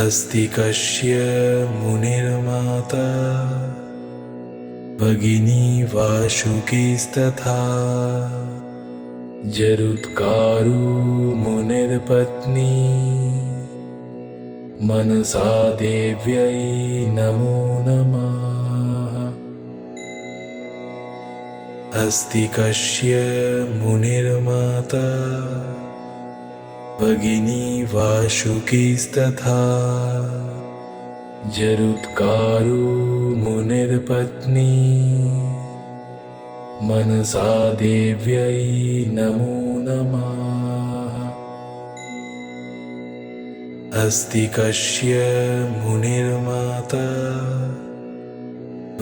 अस्ति कस्य मुनिर्माता भगिनी वासुकीस्तथा जरुत्कारो मुनिर्पत्नी मनसा देव्यै नमो नमः। अस्ति कस्य मुनिर्माता भगिनी वासुकीस्तथा जरुत्कारो मुनिर्पत्नी मनसा देव्यै नमो नमः। अस्ति कस्य मुनिर्माता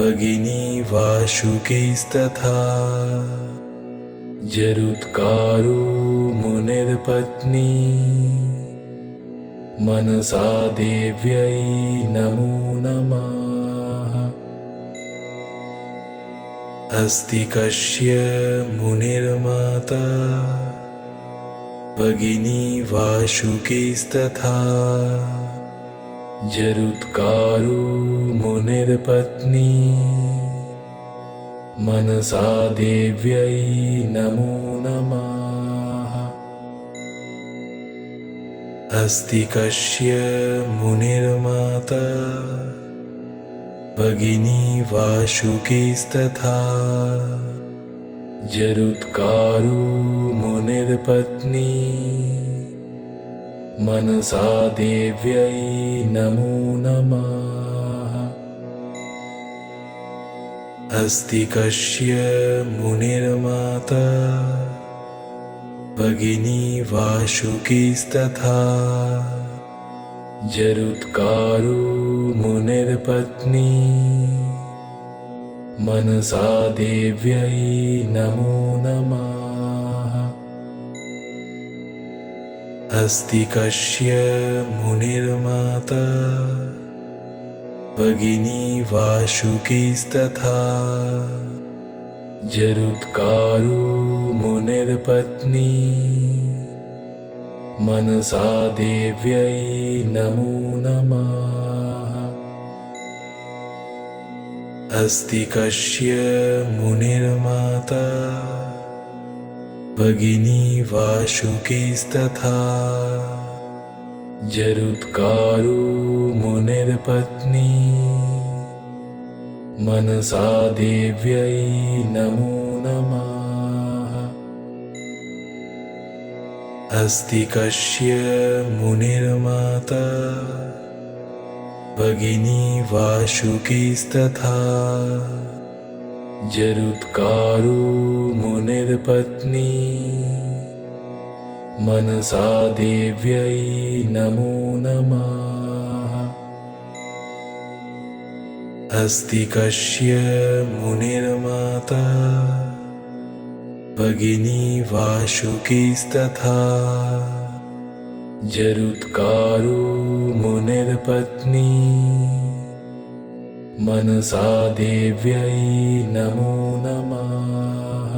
भगिनी वासुकीस्तथा जरुत्कारो मुनिर्पत्नी मनसा देव्यै नमो नमः। अस्ति कस्य मुनिर्माता भगिनी वासुकीस्तथा जरुत्कारो मुनिर्पत्नी मनसा देव्यै नमो नमः। अस्ति कस्य मुनिर्माता भगिनी वासुकीस्तथा जरुत्कारो मुनिर्पत्नी मनसा देव्यै नमो नमः। अस्ति कस्य मुनिर्माता भगिनी वासुकीस्तथा जरुत्कारो मुनिर्पत्नी मनसा देव्यै नमो नमः। अस्ति कस्य मुनिर्माता भगिनी वासुकीस्तथा जरुत्कारो मुनिर्पत्नी मनसा देव्यै नमो नमः। अस्ति कस्य मुनिर्माता भगिनी वासुकीस्तथा जरुत्कारो मुनिर्पत्नी मनसा देव्यै नमो नमः। अस्ति कस्य मुनिर्माता भगिनी वासुकीस्तथा जरुत्कारो मुनिर्पत्नी मनसा देव्यै नमो नमः। अस्ति कस्य मुनिर्माता भगिनी वासुकीस्तथा जरुत्कारो मुनिर्पत्नी मनसा देव्यै नमो नमः।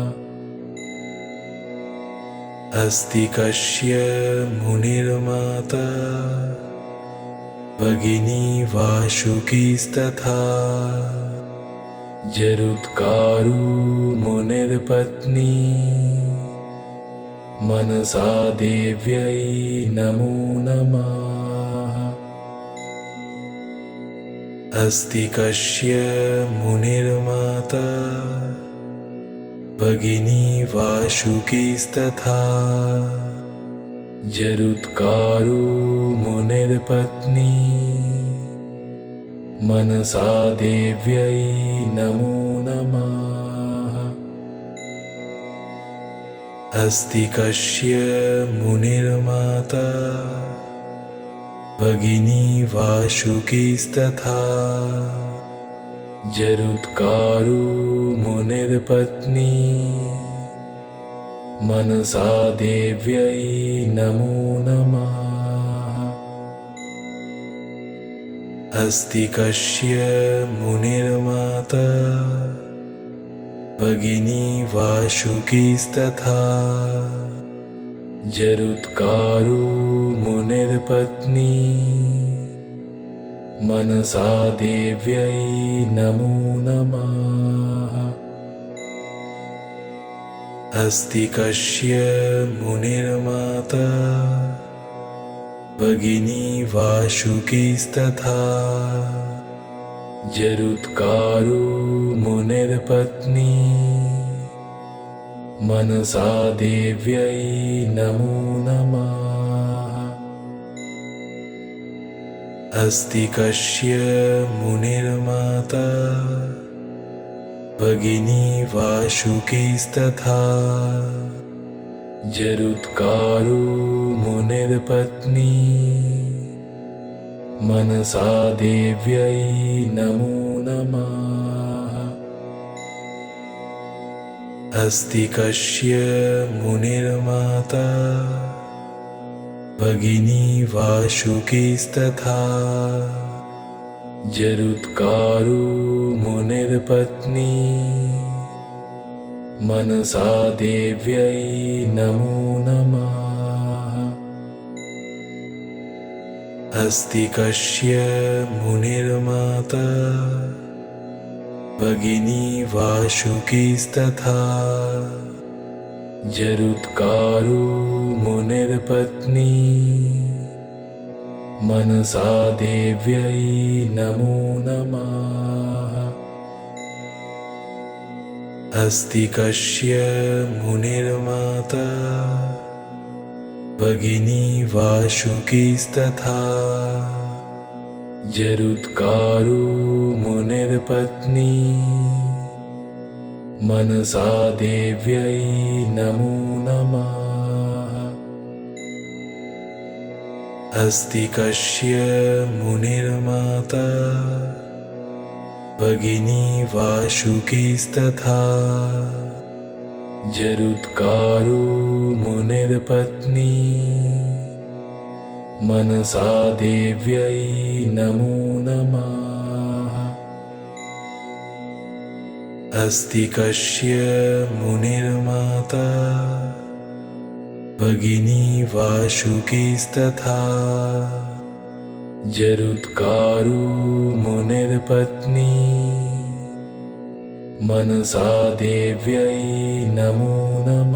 अस्ति कस्य मुनिर्माता भगिनी वासुकीस्तथा जरुत्कारो मुनिर्पत्नी मनसा देव्यै नमो नमः। अस्ति कस्य मुनिर्माता भगिनी वासुकीस्तथा जरुत्कारो मुनिर्पत्नी मनसा देव्यै नमो नमः। अस्ति कस्य मुनिर्माता भगिनी वासुकीस्तथा जरुत्कारो मुनिर्पत्नी मनसा देव्यै नमो नमः। अस्ति कस्य मुनिर्माता भगिनी वासुकीस्तथा जरुत्कारो मुनिर्पत्नी मनसा देव्यै नमो नमः। अस्ति कस्य मुनिर्माता भगिनी वासुकीस्तथा जरुत्कारो मुनिर्पत्नी मनसा देव्यै नमो नमः। अस्ति कस्य मुनिर्माता भगिनी वासुकीस्तथा जरुत्कारो मुनिर्पत्नी मनसा देव्यै नमो नमः। अस्ति कस्य मुनिर्माता भगिनी वासुकीस्तथा जरुत्कारो मुनिर्पत्नी मनसा देव्यै नमो नमः। अस्ति कस्य मुनिर्माता भगिनी वासुकीस्तथा जरुत्कारो मुनिर्पत्नी मनसा देव्यै नमो नमः। अस्ति कस्य मुनिर्माता भगिनी वासुकीस्तथा जरुत्कारो मुनिर्पत्नी मनसा देव्यै नमो नमः। अस्ति कस्य मुनिर्माता भगिनी वासुकीस्तथा जरुत्कारो मुनिर्पत्नी मनसा देव्यै नमो नमः। अस्ति कस्य मुनिर्माता भगिनी वासुकीस्तथा जरुत्कारो मुनिर्पत्नी मनसा देव्यै नमो नमः।